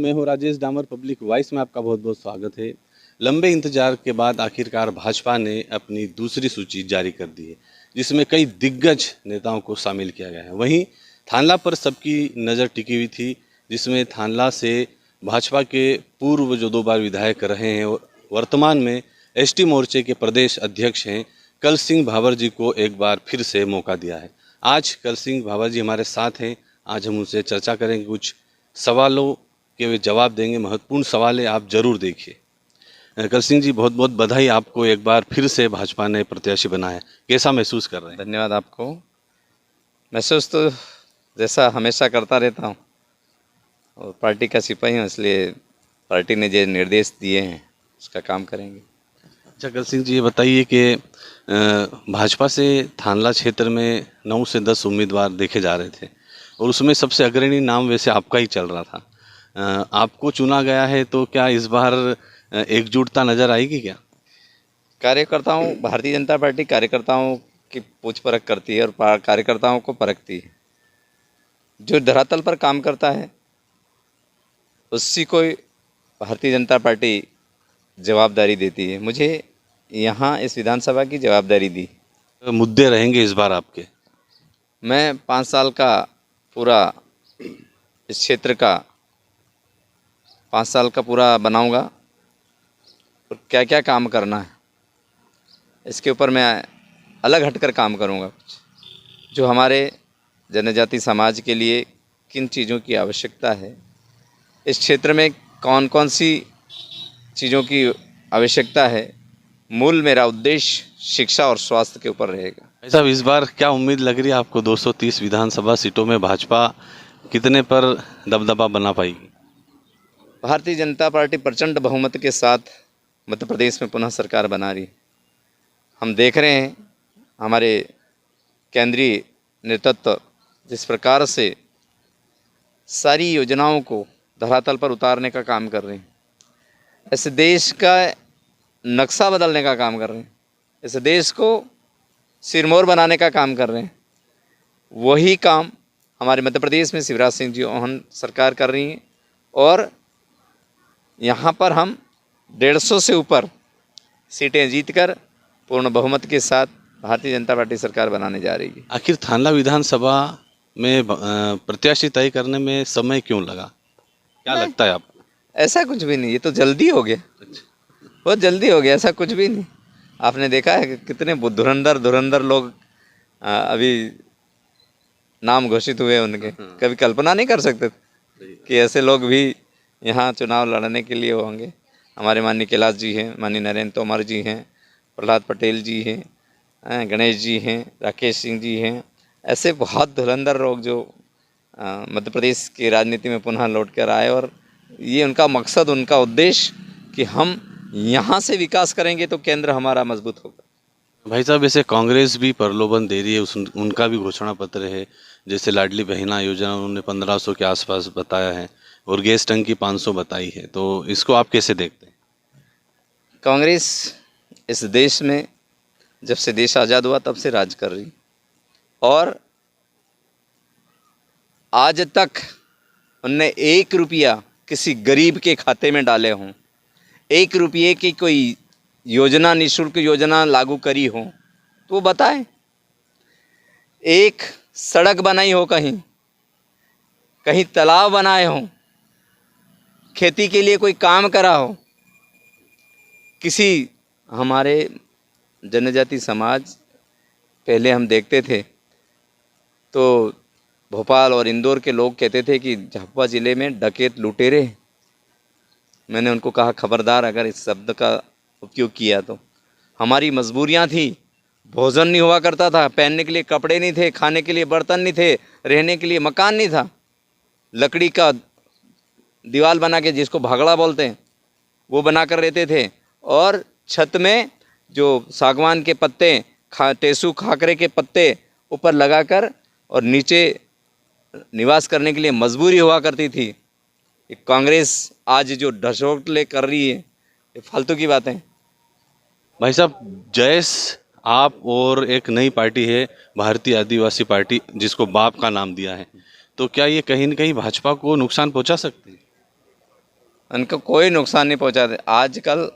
मैं हूं राजेश डामर, पब्लिक वॉइस में आपका बहुत बहुत स्वागत है। लंबे इंतजार के बाद आखिरकार भाजपा ने अपनी दूसरी सूची जारी कर दी है, जिसमें कई दिग्गज नेताओं को शामिल किया गया है। वहीं थानला पर सबकी नज़र टिकी हुई थी, जिसमें थानला से भाजपा के पूर्व जो 2 बार विधायक रहे हैं, वर्तमान में एसटी मोर्चे के प्रदेश अध्यक्ष हैं, कल सिंह भावर जी को एक बार फिर से मौका दिया है। आज कल सिंह भावर जी हमारे साथ हैं। आज हम उनसे चर्चा करेंगे, कुछ सवालों के वे जवाब देंगे। महत्वपूर्ण सवाल है, आप जरूर देखिए। कल सिंह जी, बहुत बहुत बधाई, आपको एक बार फिर से भाजपा ने प्रत्याशी बनाया है। कैसा महसूस कर रहे हैं? धन्यवाद आपको। महसूस तो जैसा हमेशा करता रहता हूँ, और पार्टी का सिपाही हूँ, इसलिए पार्टी ने जो निर्देश दिए हैं उसका काम करेंगे। अच्छा कल सिंह जी, ये बताइए कि भाजपा से थानला क्षेत्र में 9 से 10 उम्मीदवार देखे जा रहे थे, और उसमें सबसे अग्रणी नाम वैसे आपका ही चल रहा था। आपको चुना गया है, तो क्या इस बार एकजुटता नज़र आएगी क्या? कार्यकर्ताओं, भारतीय जनता पार्टी कार्यकर्ताओं की पूछ परख करती है और कार्यकर्ताओं को परखती है। जो धरातल पर काम करता है उसी को भारतीय जनता पार्टी जवाबदारी देती है। मुझे यहाँ इस विधानसभा की जवाबदारी दी। मुद्दे रहेंगे इस बार आपके? मैं 5 साल का पूरा इस क्षेत्र का 5 साल का पूरा बनाऊंगा, और क्या क्या काम करना है इसके ऊपर मैं अलग हटकर काम करूंगा। कुछ जो हमारे जनजाति समाज के लिए किन चीज़ों की आवश्यकता है, इस क्षेत्र में कौन कौन सी चीज़ों की आवश्यकता है, मूल मेरा उद्देश्य शिक्षा और स्वास्थ्य के ऊपर रहेगा। साहब, इस बार क्या उम्मीद लग रही है आपको? 230 विधानसभा सीटों में भाजपा कितने पर दबदबा बना पाएगी? भारतीय जनता पार्टी प्रचंड बहुमत के साथ मध्य प्रदेश में पुनः सरकार बना रही है। हम देख रहे हैं हमारे केंद्रीय नेतृत्व जिस प्रकार से सारी योजनाओं को धरातल पर उतारने का काम कर रहे हैं, ऐसे देश का नक्शा बदलने का काम कर रहे हैं, ऐसे देश को सिरमौर बनाने का काम कर रहे हैं। वही काम हमारे मध्य प्रदेश में शिवराज सिंह जी चौहान सरकार कर रही है, और यहाँ पर हम 150 से ऊपर सीटें जीतकर पूर्ण बहुमत के साथ भारतीय जनता पार्टी सरकार बनाने जा रही है। आखिर थानला विधानसभा में प्रत्याशी तय करने में समय क्यों लगा? क्या लगता है आपको? ऐसा कुछ भी नहीं, ये तो जल्दी हो गया, बहुत जल्दी हो गया। ऐसा कुछ भी नहीं। आपने देखा है कि कितने धुरंधर लोग अभी नाम घोषित हुए उनके। कभी कल्पना नहीं कर सकते थे कि ऐसे लोग भी यहाँ चुनाव लड़ने के लिए होंगे। हमारे माननीय कैलाश जी हैं, माननीय नरेंद्र तोमर जी हैं, प्रहलाद पटेल जी हैं, गणेश जी हैं, राकेश सिंह जी हैं। ऐसे बहुत धुरंधर लोग जो मध्य प्रदेश की राजनीति में पुनः लौट कर आए, और ये उनका मकसद, उनका उद्देश्य कि हम यहाँ से विकास करेंगे तो केंद्र हमारा मजबूत होगा। भाई साहब, ऐसे कांग्रेस भी प्रलोभन दे रही है, उनका भी घोषणा पत्र है। जैसे लाडली बहना योजना उन्होंने 1500 के आसपास बताया है, और गैस टंकी 500 बताई है। तो इसको आप कैसे देखते हैं? कांग्रेस इस देश में जब से देश आज़ाद हुआ तब से राज कर रही, और आज तक उनने 1 रुपया किसी गरीब के खाते में डाले हों, 1 रुपये की कोई योजना, निःशुल्क योजना लागू करी हो तो वो बताएं। एक सड़क बनाई हो, कहीं तालाब बनाए हो, खेती के लिए कोई काम करा हो। किसी हमारे जनजाति समाज, पहले हम देखते थे तो भोपाल और इंदौर के लोग कहते थे कि झाबुआ ज़िले में डकैत लुटेरे। मैंने उनको कहा खबरदार अगर इस शब्द का उपयोग किया तो। हमारी मजबूरियां थी, भोजन नहीं हुआ करता था, पहनने के लिए कपड़े नहीं थे, खाने के लिए बर्तन नहीं थे, रहने के लिए मकान नहीं था। लकड़ी का दीवार बना के, जिसको भागड़ा बोलते हैं, वो बना कर रहते थे, और छत में जो सागवान के पत्ते, टेसू खाकरे के पत्ते ऊपर लगाकर, और नीचे निवास करने के लिए मजबूरी हुआ करती थी। कांग्रेस आज जो ढसोटले कर रही है, ये फालतू की बातें। भाई साहब, जैस आप और एक नई पार्टी है भारतीय आदिवासी पार्टी, जिसको बाप का नाम दिया है, तो क्या ये कहीं न कहीं भाजपा को नुकसान पहुंचा सकती है? उनको कोई नुकसान नहीं पहुंचाते। आजकल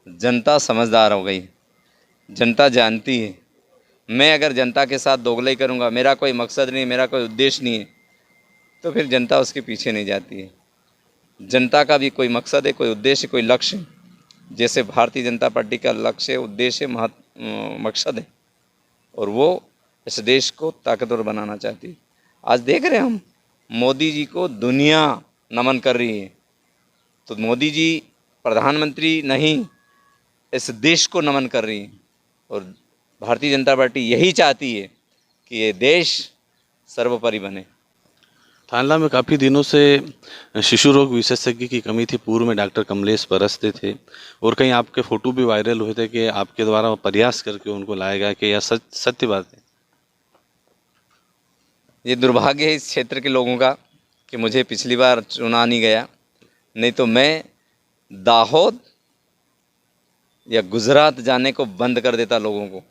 जनता समझदार हो गई, जनता जानती है मैं अगर जनता के साथ दोगलाई करूंगा, मेरा कोई मकसद नहीं, मेरा कोई उद्देश्य नहीं है, तो फिर जनता उसके पीछे नहीं जाती है। जनता का भी कोई मकसद है, कोई उद्देश्य, कोई लक्ष्य है। जैसे भारतीय जनता पार्टी का लक्ष्य, उद्देश्य, मकसद है, और वो इस देश को ताकतवर बनाना चाहती है। आज देख रहे हैं हम, मोदी जी को दुनिया नमन कर रही है, तो मोदी जी प्रधानमंत्री नहीं, इस देश को नमन कर रही है। और भारतीय जनता पार्टी यही चाहती है कि ये देश सर्वोपरि बने। थानला में काफ़ी दिनों से शिशु रोग विशेषज्ञ की कमी थी। पूर्व में डॉक्टर कमलेश परस्ते थे और कहीं आपके फोटो भी वायरल हुए थे कि आपके द्वारा प्रयास करके उनको लाया गया, कि यह सत्य बात है? ये दुर्भाग्य है इस क्षेत्र के लोगों का कि मुझे पिछली बार चुना नहीं गया, नहीं तो मैं दाहोद या गुजरात जाने को बंद कर देता। लोगों को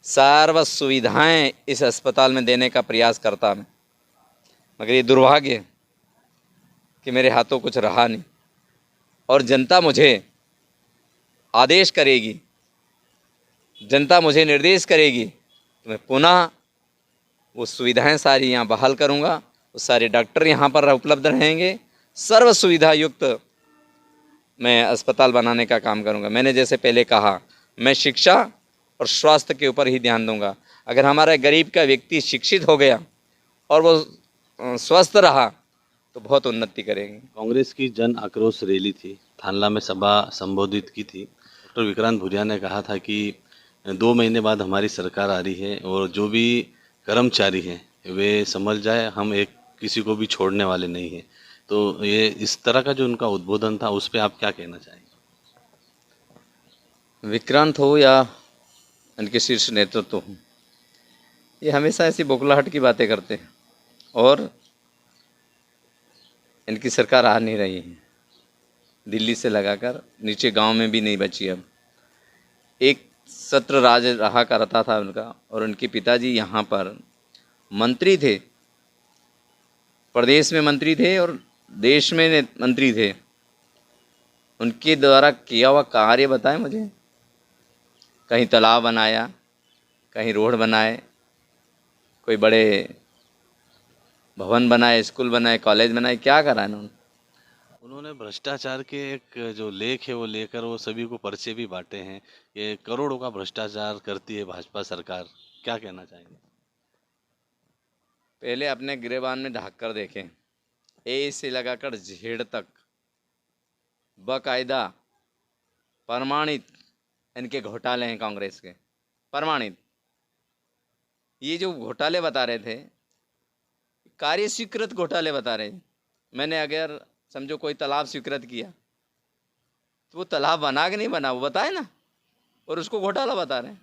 सर्व सुविधाएं इस अस्पताल में देने का प्रयास करता मैं, मगर ये दुर्भाग्य है कि मेरे हाथों कुछ रहा नहीं। और जनता मुझे आदेश करेगी, जनता मुझे निर्देश करेगी, तो मैं पुनः वो सुविधाएं सारी यहाँ बहाल करूँगा। वो सारे डॉक्टर यहाँ पर उपलब्ध रहेंगे, सर्व सुविधा युक्त मैं अस्पताल बनाने का काम करूँगा। मैंने जैसे पहले कहा, मैं शिक्षा और स्वास्थ्य के ऊपर ही ध्यान दूंगा। अगर हमारा गरीब का व्यक्ति शिक्षित हो गया और वो स्वस्थ रहा तो बहुत उन्नति करेंगे। कांग्रेस की जन आक्रोश रैली थी, थानला में सभा संबोधित की थी। डॉक्टर विक्रांत भुरिया ने कहा था कि 2 महीने बाद हमारी सरकार आ रही है और जो भी कर्मचारी हैं वे समझ जाए, हम एक किसी को भी छोड़ने वाले नहीं हैं। तो ये इस तरह का जो उनका उद्बोधन था, उस पर आप क्या कहना चाहेंगे? विक्रांत हो या उनके शीर्ष नेतृत्व हो, ये हमेशा ऐसी बौखलाहट की बातें करते हैं और इनकी सरकार आ नहीं रही है। दिल्ली से लगाकर नीचे गांव में भी नहीं बची। अब एक सत्र राज रहा करता था उनका, और उनके पिताजी यहाँ पर मंत्री थे, प्रदेश में मंत्री थे और देश में मंत्री थे। उनके द्वारा किया हुआ कार्य बताएं मुझे। कहीं तालाब बनाया, कहीं रोड बनाए, कोई बड़े भवन बनाए, स्कूल बनाए, कॉलेज बनाए, क्या करा इन्होंने? उन्होंने भ्रष्टाचार के एक जो लेख है वो लेकर वो सभी को पर्चे भी बांटे हैं। ये करोड़ों का भ्रष्टाचार करती है भाजपा सरकार, क्या कहना चाहेंगे? पहले अपने गिरेबान में ढाक कर देखें। ए से लगाकर झेड़ तक बाकायदा प्रमाणित इनके घोटाले हैं कांग्रेस के, प्रमाणित। ये जो घोटाले बता रहे थे, कार्य स्वीकृत घोटाले बता रहे। मैंने अगर समझो कोई तालाब स्वीकृत किया तो वो तालाब बना कि नहीं बना वो बताए ना, और उसको घोटाला बता रहे हैं।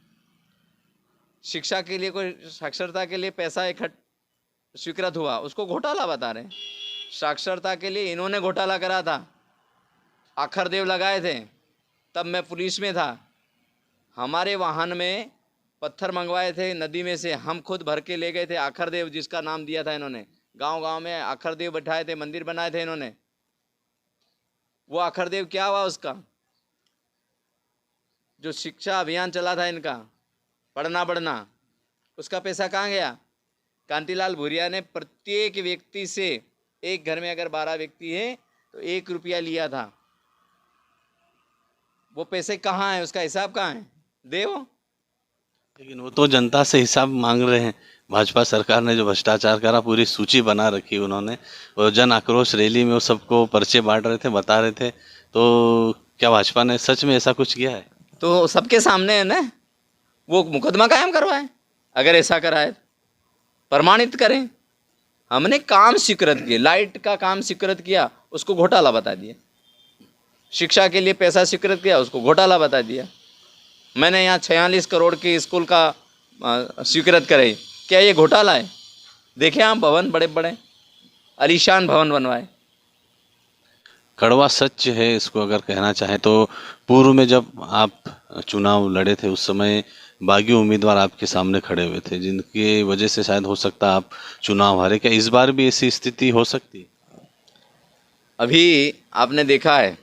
शिक्षा के लिए, कोई साक्षरता के लिए पैसा स्वीकृत हुआ, उसको घोटाला बता रहे हैं। साक्षरता के लिए इन्होंने घोटाला करा था, आखरदेव लगाए थे, तब मैं पुलिस में था। हमारे वाहन में पत्थर मंगवाए थे नदी में से, हम खुद भर के ले गए थे। आखरदेव जिसका नाम दिया था इन्होंने, गांव गांव में आखरदेव बैठाए थे, मंदिर बनाए थे इन्होंने। वो आखरदेव क्या हुआ उसका? जो शिक्षा अभियान चला था इनका, पढ़ना बढ़ना, उसका पैसा कहाँ गया? कांतिलाल भूरिया ने प्रत्येक व्यक्ति से, एक घर में अगर 12 व्यक्ति हैं तो 1 रुपया लिया था। वो पैसे कहाँ हैं? उसका हिसाब कहाँ है? देव। लेकिन वो तो जनता से हिसाब मांग रहे हैं। भाजपा सरकार ने जो भ्रष्टाचार करा पूरी सूची बना रखी उन्होंने, और जन आक्रोश रैली में वो सबको पर्चे बांट रहे थे, बता रहे थे। तो क्या भाजपा ने सच में ऐसा कुछ किया है? तो सबके सामने है ना, वो मुकदमा कायम करवाए। अगर ऐसा कराए प्रमाणित करें। हमने काम स्वीकृत किए, लाइट का काम स्वीकृत किया, उसको घोटाला बता दिया। शिक्षा के लिए पैसा स्वीकृत किया, उसको घोटाला बता दिया। मैंने यहाँ 46 करोड़ के स्कूल का स्वीकृत करे, क्या ये घोटाला है? देखें आप, भवन बड़े बड़े आलीशान भवन बनवाए। कड़वा सच है इसको अगर कहना चाहें तो। पूर्व में जब आप चुनाव लड़े थे उस समय बागी उम्मीदवार आपके सामने खड़े हुए थे, जिनकी वजह से शायद हो सकता आप चुनाव हारे। क्या इस बार भी ऐसी स्थिति हो सकती है? अभी आपने देखा है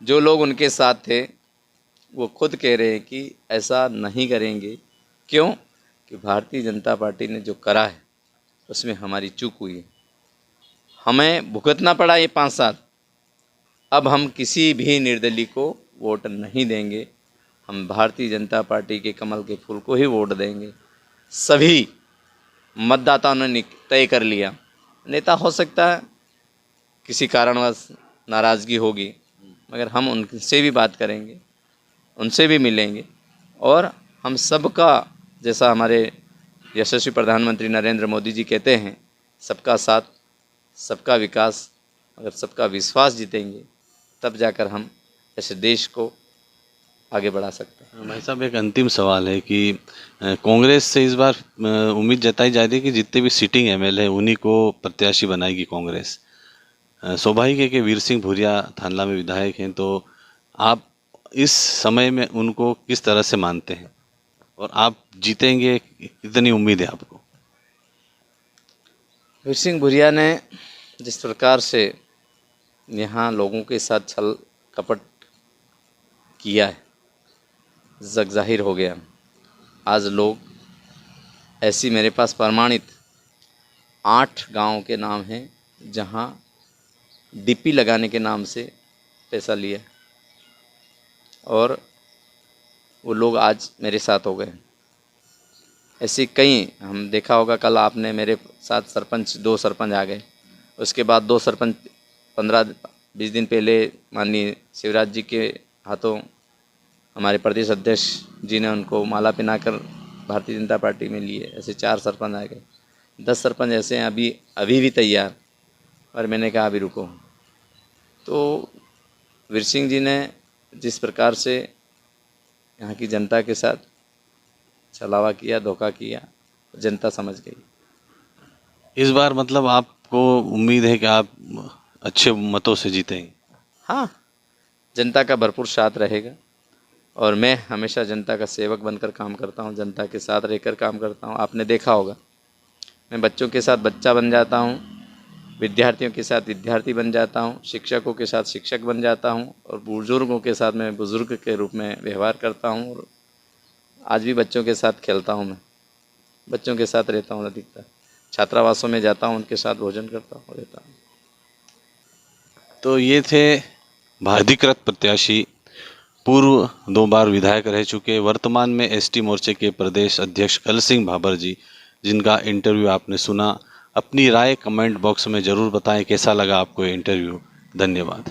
जो लोग उनके साथ थे वो खुद कह रहे हैं कि ऐसा नहीं करेंगे। क्यों? कि भारतीय जनता पार्टी ने जो करा है उसमें हमारी चूक हुई है, हमें भुगतना पड़ा ये 5 साल। अब हम किसी भी निर्दलीय को वोट नहीं देंगे, हम भारतीय जनता पार्टी के कमल के फूल को ही वोट देंगे। सभी मतदाताओं ने तय कर लिया। नेता हो सकता है किसी कारणवश नाराज़गी होगी, मगर हम उनसे भी बात करेंगे, उनसे भी मिलेंगे और हम सबका, जैसा हमारे यशस्वी प्रधानमंत्री नरेंद्र मोदी जी कहते हैं, सबका साथ सबका विकास, अगर सबका विश्वास जीतेंगे तब जाकर हम ऐसे देश को आगे बढ़ा सकते हैं। भाई साहब, एक अंतिम सवाल है कि कांग्रेस से इस बार उम्मीद जताई जा रही है कि जितने भी सिटिंग एमएलए हैं उन्हीं को प्रत्याशी बनाएगी कांग्रेस। स्वाभाविक है कि वीर सिंह भूरिया थानला में विधायक हैं, तो आप इस समय में उनको किस तरह से मानते हैं और आप जीतेंगे, कितनी उम्मीद है आपको? वीर सिंह भूरिया ने जिस प्रकार से यहाँ लोगों के साथ छल कपट किया है, जग जाहिर हो गया। आज लोग ऐसी, मेरे पास प्रमाणित 8 गांव के नाम हैं जहां डीपी लगाने के नाम से पैसा लिया और वो लोग आज मेरे साथ हो गए। ऐसी कई, हम देखा होगा कल आपने मेरे साथ सरपंच 2 सरपंच आ गए, उसके बाद 2 सरपंच 15-20 दिन पहले माननीय शिवराज जी के हाथों हमारे प्रदेश अध्यक्ष जी ने उनको माला पहनाकर भारतीय जनता पार्टी में लिए। ऐसे 4 सरपंच आ गए, 10 सरपंच ऐसे हैं अभी भी तैयार, और मैंने कहा अभी रुको। तो वीर सिंह जी ने जिस प्रकार से यहाँ की जनता के साथ छलावा किया, धोखा किया, जनता समझ गई। इस बार मतलब आपको उम्मीद है कि आप अच्छे मतों से जीतेंगे? हाँ, जनता का भरपूर साथ रहेगा और मैं हमेशा जनता का सेवक बनकर काम करता हूँ, जनता के साथ रहकर काम करता हूँ। आपने देखा होगा मैं बच्चों के साथ बच्चा बन जाता हूँ, विद्यार्थियों के साथ विद्यार्थी बन जाता हूँ, शिक्षकों के साथ शिक्षक बन जाता हूँ और बुजुर्गों के साथ मैं बुजुर्ग के रूप में व्यवहार करता हूँ। और आज भी बच्चों के साथ खेलता हूँ, मैं बच्चों के साथ रहता हूँ, अधिकतर छात्रावासों में जाता हूँ, उनके साथ भोजन करता हूँ, रहता हूँ। तो ये थे अधिकृत प्रत्याशी, पूर्व 2 बार विधायक रह चुके, वर्तमान में एसटी मोर्चे के प्रदेश अध्यक्ष कल सिंह भाबर जी, जिनका इंटरव्यू आपने सुना। अपनी राय कमेंट बॉक्स में ज़रूर बताएं कैसा लगा आपको ये इंटरव्यू। धन्यवाद।